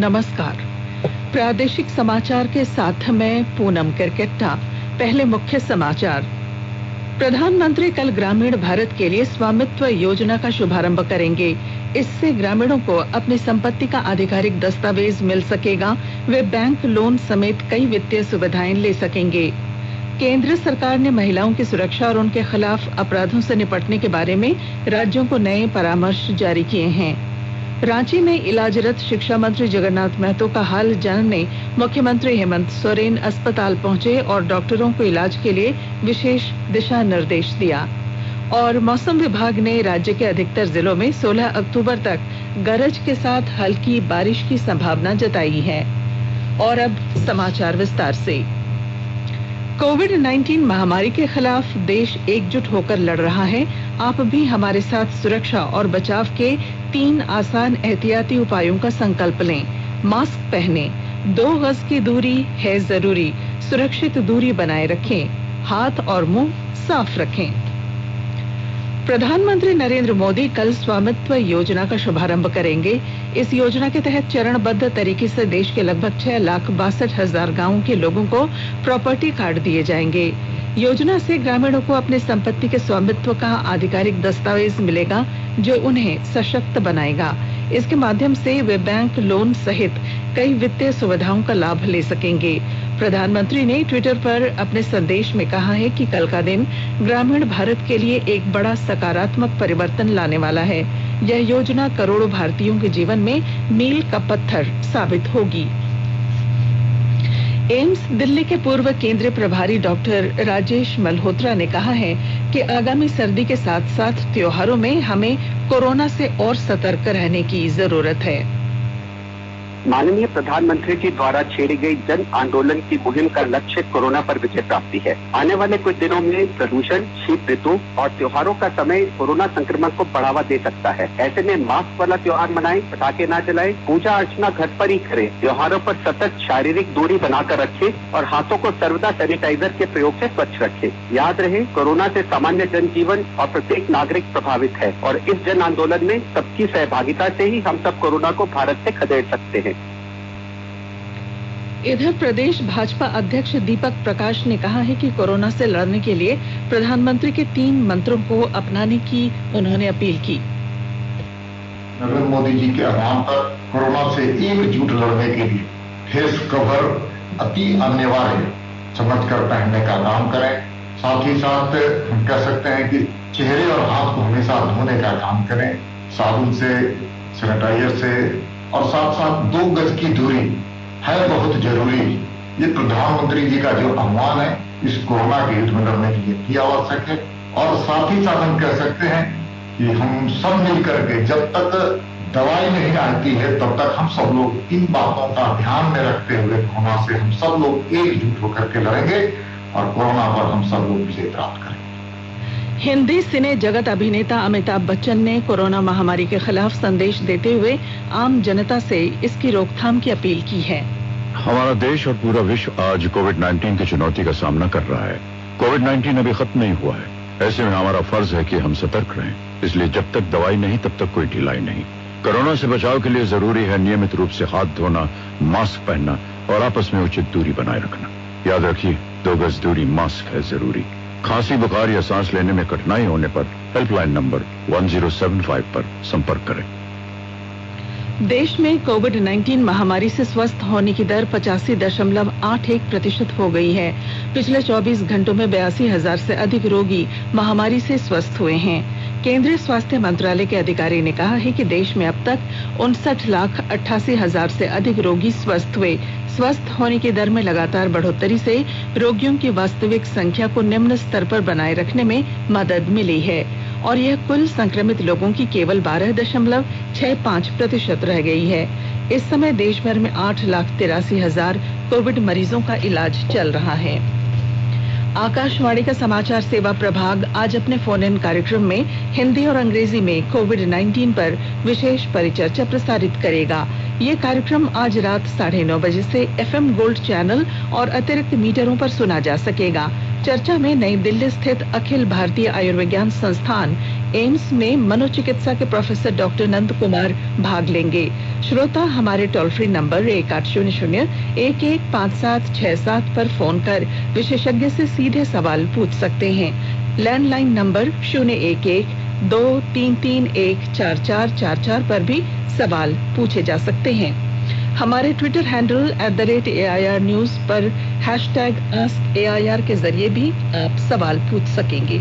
नमस्कार। प्रादेशिक समाचार के साथ मैं पूनम करकेट्टा। पहले मुख्य समाचार। प्रधानमंत्री कल ग्रामीण भारत के लिए स्वामित्व योजना का शुभारंभ करेंगे। इससे ग्रामीणों को अपनी संपत्ति का आधिकारिक दस्तावेज मिल सकेगा। वे बैंक लोन समेत कई वित्तीय सुविधाएं ले सकेंगे। केंद्र सरकार ने महिलाओं की सुरक्षा और उनके खिलाफ अपराधों से निपटने के बारे में राज्यों को नए परामर्श जारी किए हैं। रांची में इलाजरत शिक्षा मंत्री जगन्नाथ महतो का हाल जानने मुख्यमंत्री हेमंत सोरेन अस्पताल पहुंचे और डॉक्टरों को इलाज के लिए विशेष दिशा निर्देश दिया। और मौसम विभाग ने राज्य के अधिकतर जिलों में 16 अक्टूबर तक गरज के साथ हल्की बारिश की संभावना जताई है। और अब समाचार विस्तार से। कोविड-19 महामारी के खिलाफ देश एकजुट होकर लड़ रहा है। आप भी हमारे साथ सुरक्षा और बचाव के 3 आसान एहतियाती उपायों का संकल्प लें। मास्क पहने, 2 गज की दूरी है जरूरी, सुरक्षित दूरी बनाए रखें, हाथ और मुंह साफ रखें। प्रधानमंत्री नरेंद्र मोदी कल स्वामित्व योजना का शुभारंभ करेंगे। इस योजना के तहत चरणबद्ध तरीके से देश के लगभग 6,62,000 गांवों के लोगों को प्रॉपर्टी कार्ड दिए जाएंगे। योजना से ग्रामीणों को अपनी संपत्ति के स्वामित्व का आधिकारिक दस्तावेज मिलेगा, जो उन्हें सशक्त बनाएगा। इसके माध्यम से वे बैंक लोन सहित कई वित्तीय सुविधाओं का लाभ ले सकेंगे। प्रधानमंत्री ने ट्विटर पर अपने संदेश में कहा है कि कल का दिन ग्रामीण भारत के लिए एक बड़ा सकारात्मक परिवर्तन लाने वाला है। यह योजना करोड़ों भारतीयों के जीवन में मील का पत्थर साबित होगी। एम्स दिल्ली के पूर्व केंद्रीय प्रभारी डॉक्टर राजेश मल्होत्रा ने कहा है कि आगामी सर्दी के साथ साथ त्योहारों में हमें कोरोना से और सतर्क रहने की जरूरत है। माननीय प्रधानमंत्री जी द्वारा छेड़ी गई जन आंदोलन की मुहिम का लक्ष्य कोरोना पर विजय प्राप्ति है। आने वाले कुछ दिनों में प्रदूषण, शीत ऋतु और त्योहारों का समय कोरोना संक्रमण को बढ़ावा दे सकता है। ऐसे में मास्क वाला त्योहार मनाएं, पटाखे ना जलाएं, पूजा अर्चना घर पर ही करें। त्योहारों पर सतत शारीरिक दूरी बनाकर रखें और हाथों को सर्वदा सैनिटाइजर के प्रयोग से स्वच्छ रखें। याद रहे, कोरोना से सामान्य जनजीवन और प्रत्येक नागरिक प्रभावित है और इस जन आंदोलन में सबकी सहभागिता से ही हम सब कोरोना को भारत से खदेड़ सकते हैं। इधर प्रदेश भाजपा अध्यक्ष दीपक प्रकाश ने कहा है कि कोरोना से लड़ने के लिए प्रधानमंत्री के 3 मंत्रों को अपनाने की उन्होंने अपील की। नरेंद्र मोदी जी के आह्वान पर कोरोना से एकजुट लड़ने के लिए फेस कवर अति अनिवार्य समझकर पहनने का काम करें। साथ ही साथ हम कह सकते हैं कि चेहरे और हाथ को हमेशा धोने का काम करें, साबुन से, सैनिटाइजर से, और साथ साथ 2 गज की दूरी है बहुत जरूरी। ये प्रधानमंत्री जी का जो आह्वान है, इस कोरोना के युद्ध में लड़ने के लिए अति आवश्यक है। और साथ ही साथ हम कह सकते हैं कि हम सब मिलकर के जब तक दवाई नहीं आती है तब तक हम सब लोग इन बातों का ध्यान में रखते हुए कोरोना से हम सब लोग एकजुट होकर के लड़ेंगे और कोरोना पर हम सब लोग विजय प्राप्त करेंगे। हिंदी सिने जगत अभिनेता अमिताभ बच्चन ने कोरोना महामारी के खिलाफ संदेश देते हुए आम जनता से इसकी रोकथाम की अपील की है। हमारा देश और पूरा विश्व आज कोविड-19 की चुनौती का सामना कर रहा है। कोविड-19 अभी खत्म नहीं हुआ है। ऐसे में हमारा फर्ज है कि हम सतर्क रहें। इसलिए जब तक दवाई नहीं तब तक कोई ढिलाई नहीं। कोरोना से बचाव के लिए जरूरी है नियमित रूप से हाथ धोना, मास्क पहनना और आपस में उचित दूरी बनाए रखना। याद रखिए, 2 गज दूरी, मास्क है जरूरी। खांसी, बुखार या सांस लेने में कठिनाई होने पर हेल्पलाइन नंबर 1075 पर संपर्क करें। देश में कोविड-19 महामारी से स्वस्थ होने की दर 85.81% हो गई है। पिछले 24 घंटों में 82,000 से अधिक रोगी महामारी से स्वस्थ हुए हैं। केंद्रीय स्वास्थ्य मंत्रालय के अधिकारी ने कहा है कि देश में अब तक 59,88,000 से अधिक रोगी स्वस्थ हुए। स्वस्थ होने की दर में लगातार बढ़ोतरी से रोगियों की वास्तविक संख्या को निम्न स्तर पर बनाए रखने में मदद मिली है और यह कुल संक्रमित लोगों की केवल 12.65% रह गई है। इस समय देश भर में 8,83,000 कोविड मरीजों का इलाज चल रहा है। आकाशवाणी का समाचार सेवा प्रभाग आज अपने फोन इन कार्यक्रम में हिंदी और अंग्रेजी में कोविड-19 पर विशेष परिचर्चा प्रसारित करेगा। ये कार्यक्रम आज रात 9:30 बजे से FM गोल्ड चैनल और अतिरिक्त मीटरों पर सुना जा सकेगा। चर्चा में नई दिल्ली स्थित अखिल भारतीय आयुर्विज्ञान संस्थान एम्स में मनोचिकित्सा के प्रोफेसर डॉक्टर नंद कुमार भाग लेंगे। श्रोता हमारे टोल फ्री नंबर 1800-115767 पर फोन कर विशेषज्ञ से सीधे सवाल पूछ सकते हैं। लैंडलाइन नंबर 011-2331-4444 पर भी सवाल पूछे जा सकते हैं। हमारे ट्विटर हैंडल @AIR न्यूज पर #AskAIR के जरिए भी आप सवाल पूछ सकेंगे।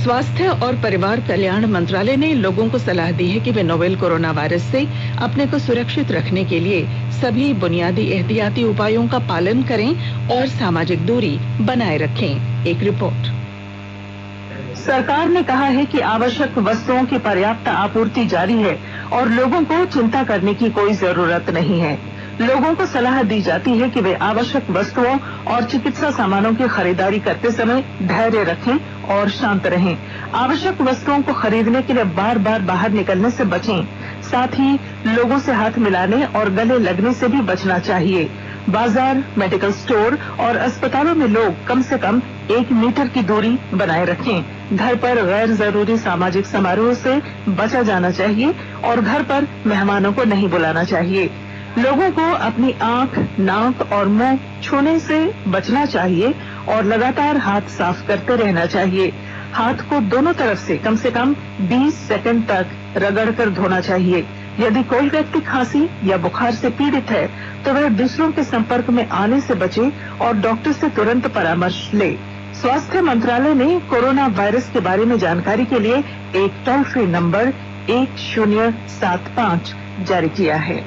स्वास्थ्य और परिवार कल्याण मंत्रालय ने लोगों को सलाह दी है कि वे नोवेल कोरोना वायरस से अपने को सुरक्षित रखने के लिए सभी बुनियादी एहतियाती उपायों का पालन करें और सामाजिक दूरी बनाए रखें। एक रिपोर्ट। सरकार ने कहा है कि आवश्यक वस्तुओं की पर्याप्त आपूर्ति जारी है और लोगों को चिंता करने की कोई जरूरत नहीं है। लोगों को सलाह दी जाती है कि वे आवश्यक वस्तुओं और चिकित्सा सामानों की खरीदारी करते समय धैर्य रखें और शांत रहें। आवश्यक वस्तुओं को खरीदने के लिए बार बार बाहर निकलने से बचें। साथ ही लोगों से हाथ मिलाने और गले लगने से भी बचना चाहिए। बाजार, मेडिकल स्टोर और अस्पतालों में लोग कम से कम 1 मीटर की दूरी बनाए रखें। घर पर गैर जरूरी सामाजिक समारोह से बचा जाना चाहिए और घर पर मेहमानों को नहीं बुलाना चाहिए। लोगों को अपनी आंख, नाक और मुंह छूने से बचना चाहिए और लगातार हाथ साफ करते रहना चाहिए। हाथ को दोनों तरफ से कम 20 सेकंड तक रगड़कर धोना चाहिए। यदि कोई व्यक्ति खांसी या बुखार से पीड़ित है तो वह दूसरों के संपर्क में आने से बचे और डॉक्टर से तुरंत परामर्श ले। स्वास्थ्य मंत्रालय ने कोरोना वायरस के बारे में जानकारी के लिए एक टोल फ्री नंबर 1075 जारी किया है।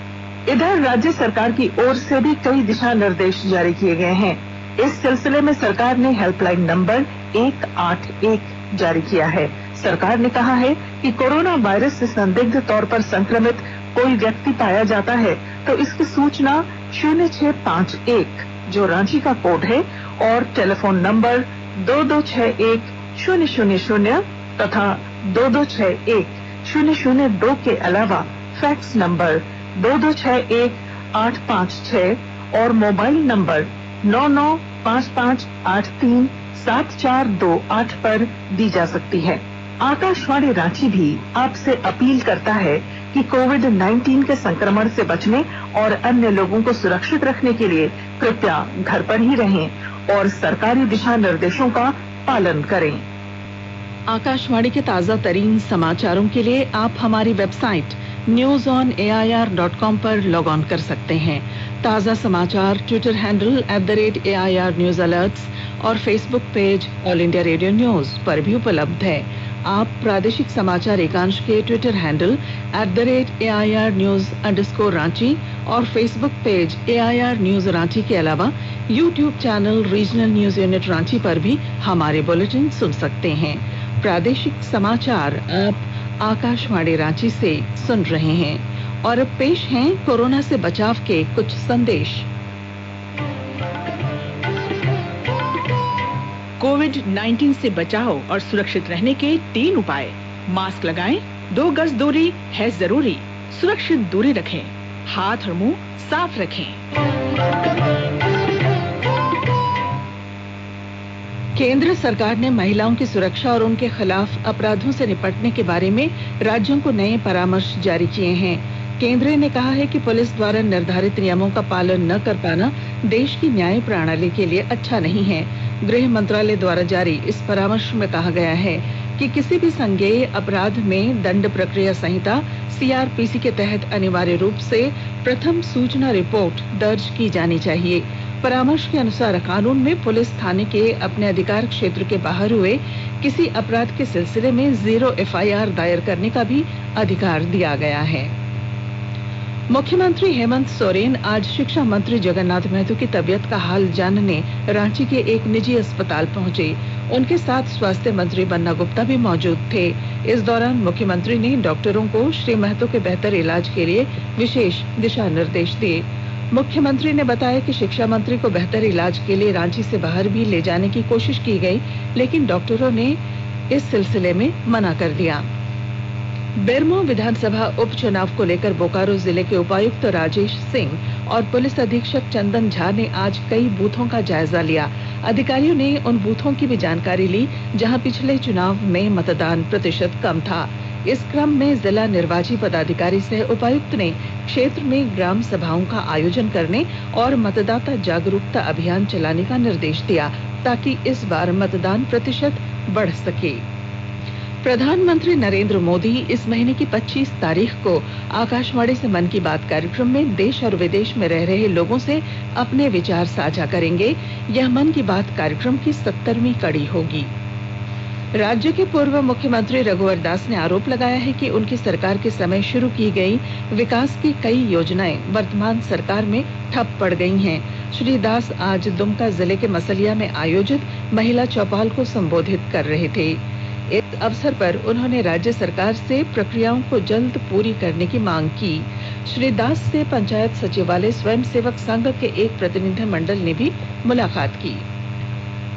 इधर राज्य सरकार की ओर से भी कई दिशा निर्देश जारी किए गए हैं। इस सिलसिले में सरकार ने हेल्पलाइन नंबर 181 जारी किया है। सरकार ने कहा है कि कोरोना वायरस से संदिग्ध तौर पर संक्रमित कोई व्यक्ति पाया जाता है तो इसकी सूचना 0651 जो रांची का कोड है और टेलीफोन नंबर 2261-000 तथा 2261-002 के अलावा फैक्स नंबर 2261-856 और मोबाइल नंबर 9955837428 पर दी जा सकती है। आकाशवाणी रांची भी आपसे अपील करता है कि कोविड-19 के संक्रमण से बचने और अन्य लोगों को सुरक्षित रखने के लिए कृपया घर पर ही रहें और सरकारी दिशा निर्देशों का पालन करें। आकाशवाणी के ताजा तरीन समाचारों के लिए आप हमारी वेबसाइट newsonair.com पर लॉग ऑन कर सकते हैं। ताजा समाचार Twitter handle @AIR news alerts और Facebook page all India radio news पर भी उपलब्ध है। आप प्रादेशिक समाचार एकांश के ट्विटर हैंडल @AIR news_रांची और Facebook page AIR news Ranchi के अलावा YouTube channel regional news unit Ranchi पर भी हमारे बुलेटिन सुन सकते हैं। प्रादेशिक समाचार आप आकाशवाणी रांची से सुन रहे हैं और अब पेश हैं कोरोना से बचाव के कुछ संदेश। कोविड-19 से बचाव और सुरक्षित रहने के 3 उपाय। मास्क लगाएं, 2 गज दूरी है जरूरी, सुरक्षित दूरी रखें, हाथ और मुंह साफ रखें। केंद्र सरकार ने महिलाओं की सुरक्षा और उनके खिलाफ अपराधों से निपटने के बारे में राज्यों को नए परामर्श जारी किए हैं। केंद्र ने कहा है कि पुलिस द्वारा निर्धारित नियमों का पालन न कर पाना देश की न्याय प्रणाली के लिए अच्छा नहीं है। गृह मंत्रालय द्वारा जारी इस परामर्श में कहा गया है कि किसी भी संज्ञेय अपराध में दंड प्रक्रिया संहिता CRPC के तहत अनिवार्य रूप से प्रथम सूचना रिपोर्ट दर्ज की जानी चाहिए। परामर्श के अनुसार कानून में पुलिस थाने के अपने अधिकार क्षेत्र के बाहर हुए किसी अपराध के सिलसिले में 0 FIR दायर करने का भी अधिकार दिया गया है। मुख्यमंत्री हेमंत सोरेन आज शिक्षा मंत्री जगन्नाथ महतो की तबियत का हाल जानने रांची के एक निजी अस्पताल पहुंचे। उनके साथ स्वास्थ्य मंत्री बन्ना गुप्ता भी मौजूद थे। इस दौरान मुख्यमंत्री ने डॉक्टरों को श्री महतो के बेहतर इलाज के लिए विशेष दिशा निर्देश दिए। मुख्यमंत्री ने बताया कि शिक्षा मंत्री को बेहतर इलाज के लिए रांची से बाहर भी ले जाने की कोशिश की गई, लेकिन डॉक्टरों ने इस सिलसिले में मना कर दिया। बेरमो विधानसभा उपचुनाव को लेकर बोकारो जिले के उपायुक्त राजेश सिंह और पुलिस अधीक्षक चंदन झा ने आज कई बूथों का जायजा लिया। अधिकारियों ने उन बूथों की भी जानकारी ली जहां पिछले चुनाव में मतदान प्रतिशत कम था। इस क्रम में जिला निर्वाची पदाधिकारी सह उपायुक्त ने क्षेत्र में ग्राम सभाओं का आयोजन करने और मतदाता जागरूकता अभियान चलाने का निर्देश दिया ताकि इस बार मतदान प्रतिशत बढ़ सके। प्रधानमंत्री नरेंद्र मोदी इस महीने की 25 तारीख को आकाशवाणी से मन की बात कार्यक्रम में देश और विदेश में रह रहे लोगों से अपने विचार साझा करेंगे। यह मन की बात कार्यक्रम की 70वीं कड़ी होगी। राज्य के पूर्व मुख्यमंत्री रघुवर दास ने आरोप लगाया है कि उनकी सरकार के समय शुरू की गई विकास की कई योजनाएं वर्तमान सरकार में ठप पड़ गई हैं। श्री दास आज दुमका जिले के मसलिया में आयोजित महिला चौपाल को संबोधित कर रहे थे। इस अवसर पर उन्होंने राज्य सरकार से प्रक्रियाओं को जल्द पूरी करने की मांग की। श्री दास से पंचायत सचिवालय स्वयंसेवक संघ के एक प्रतिनिधिमंडल ने भी मुलाकात की।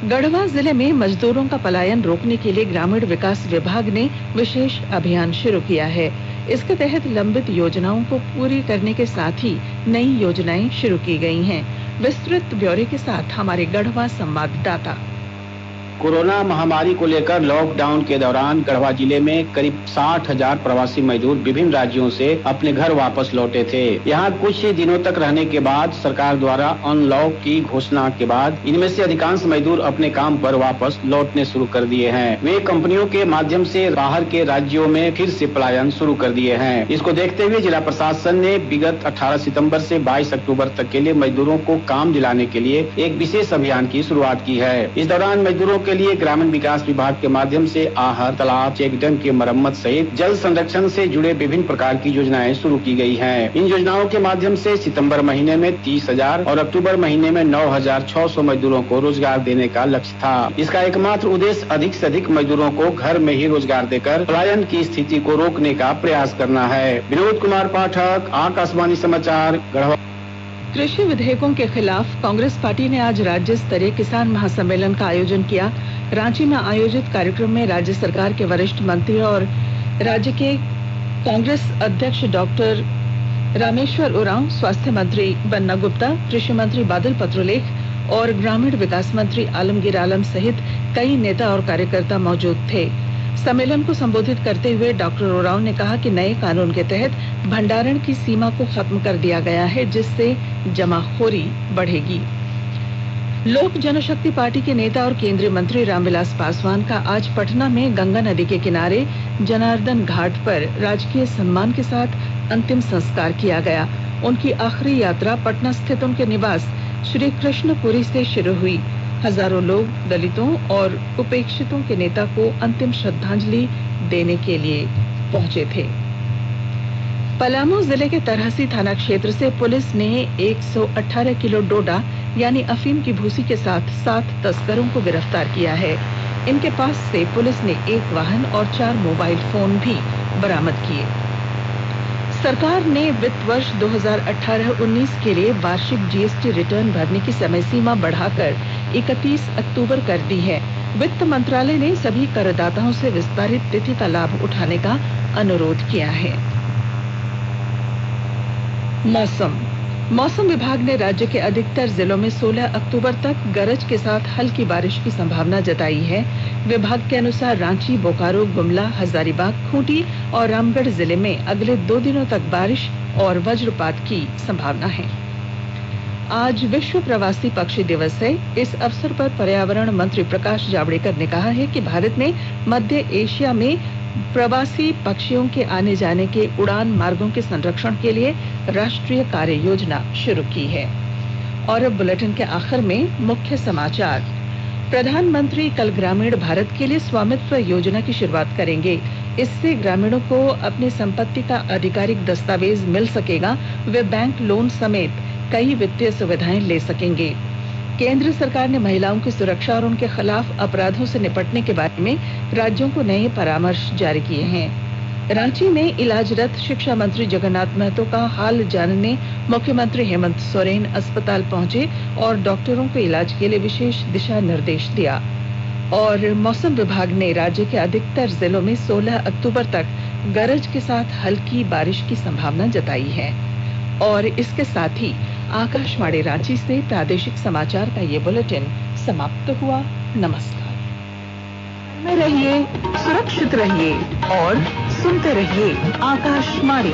गढ़वा जिले में मजदूरों का पलायन रोकने के लिए ग्रामीण विकास विभाग ने विशेष अभियान शुरू किया है। इसके तहत लंबित योजनाओं को पूरी करने के साथ ही नई योजनाएं शुरू की गई हैं। विस्तृत ब्यौरे के साथ हमारे गढ़वा संवाददाता। कोरोना महामारी को लेकर लॉकडाउन के दौरान गढ़वा जिले में करीब 60,000 प्रवासी मजदूर विभिन्न राज्यों से अपने घर वापस लौटे थे। यहाँ कुछ ही दिनों तक रहने के बाद सरकार द्वारा अनलॉक की घोषणा के बाद इनमें से अधिकांश मजदूर अपने काम पर वापस लौटने शुरू कर दिए हैं। वे कंपनियों के माध्यम से बाहर के राज्यों में फिर से पलायन शुरू कर दिए हैं। इसको देखते हुए जिला प्रशासन ने विगत 18 सितम्बर से 22 अक्टूबर तक के लिए मजदूरों को काम दिलाने के लिए एक विशेष अभियान की शुरुआत की है। इस दौरान मजदूरों के लिए ग्रामीण विकास विभाग के माध्यम से आहर, तालाब, चेकडैम की मरम्मत सहित जल संरक्षण से जुड़े विभिन्न प्रकार की योजनाएं शुरू की गई हैं। इन योजनाओं के माध्यम से सितंबर महीने में 30,000 और अक्टूबर महीने में 9,600 मजदूरों को रोजगार देने का लक्ष्य था। इसका एकमात्र उद्देश्य अधिक से अधिक मजदूरों को घर में ही रोजगार देकर पलायन की स्थिति को रोकने का प्रयास करना है। विनोद कुमार पाठक, आकाशवाणी समाचार, गढ़वा। कृषि विधेयकों के खिलाफ कांग्रेस पार्टी ने आज राज्य स्तरीय किसान महासम्मेलन का आयोजन किया। रांची में आयोजित कार्यक्रम में राज्य सरकार के वरिष्ठ मंत्री और राज्य के कांग्रेस अध्यक्ष डॉक्टर रामेश्वर उरांव, स्वास्थ्य मंत्री बन्ना गुप्ता, कृषि मंत्री बादल पत्रलेख और ग्रामीण विकास मंत्री आलमगीर आलम सहित कई नेता और कार्यकर्ता मौजूद थे। सम्मेलन को संबोधित करते हुए डॉक्टर उरांव ने कहा कि नए कानून के तहत भंडारण की सीमा को खत्म कर दिया गया है, जिससे जमाखोरी बढ़ेगी। लोक जनशक्ति पार्टी के नेता और केंद्रीय मंत्री रामविलास पासवान का आज पटना में गंगा नदी के किनारे जनार्दन घाट पर राजकीय सम्मान के साथ अंतिम संस्कार किया गया। उनकी आखिरी यात्रा पटना स्थित उनके निवास श्री कृष्णपुरी से शुरू हुई। हजारों लोग दलितों और उपेक्षितों के नेता को अंतिम श्रद्धांजलि देने के लिए पहुंचे थे। पलामू जिले के तरहसी थाना क्षेत्र से पुलिस ने 118 किलो डोडा यानी अफीम की भूसी के साथ 7 तस्करों को गिरफ्तार किया है। इनके पास से पुलिस ने 1 वाहन और 4 मोबाइल फोन भी बरामद किए। सरकार ने वित्त वर्ष 2018-19 के लिए वार्षिक जीएसटी रिटर्न भरने की समय सीमा बढ़ाकर 31 अक्टूबर कर दी है। वित्त मंत्रालय ने सभी करदाताओं से विस्तारित तिथि का लाभ उठाने का अनुरोध किया है। मौसम विभाग ने राज्य के अधिकतर जिलों में 16 अक्टूबर तक गरज के साथ हल्की बारिश की संभावना जताई है। विभाग के अनुसार रांची, बोकारो, गुमला, हजारीबाग, खूंटी और रामगढ़ जिले में अगले 2 दिनों तक बारिश और वज्रपात की संभावना है। आज विश्व प्रवासी पक्षी दिवस है। इस अवसर पर पर्यावरण मंत्री प्रकाश जावड़ेकर ने कहा है कि भारत ने मध्य एशिया में प्रवासी पक्षियों के आने जाने के उड़ान मार्गों के संरक्षण के लिए राष्ट्रीय कार्य योजना शुरू की है। और अब बुलेटिन के आखिर में मुख्य समाचार। प्रधानमंत्री कल ग्रामीण भारत के लिए स्वामित्व योजना की शुरुआत करेंगे। इससे ग्रामीणों को अपनी संपत्ति का आधिकारिक दस्तावेज मिल सकेगा। वे बैंक लोन समेत कई वित्तीय सुविधाएं ले सकेंगे। केंद्र सरकार ने महिलाओं की सुरक्षा और उनके खिलाफ अपराधों से निपटने के बारे में राज्यों को नए परामर्श जारी किए हैं। रांची में इलाजरत शिक्षा मंत्री जगन्नाथ महतो का हाल जानने मुख्यमंत्री हेमंत सोरेन अस्पताल पहुंचे और डॉक्टरों को इलाज के लिए विशेष दिशा निर्देश दिया। और मौसम विभाग ने राज्य के अधिकतर जिलों में 16 अक्टूबर तक गरज के साथ हल्की बारिश की संभावना जताई है। और इसके साथ ही आकाशवाणी रांची से प्रादेशिक समाचार का ये बुलेटिन समाप्त हुआ। नमस्कार। में रहिए, सुरक्षित रहिए और सुनते रहिए आकाशवाणी।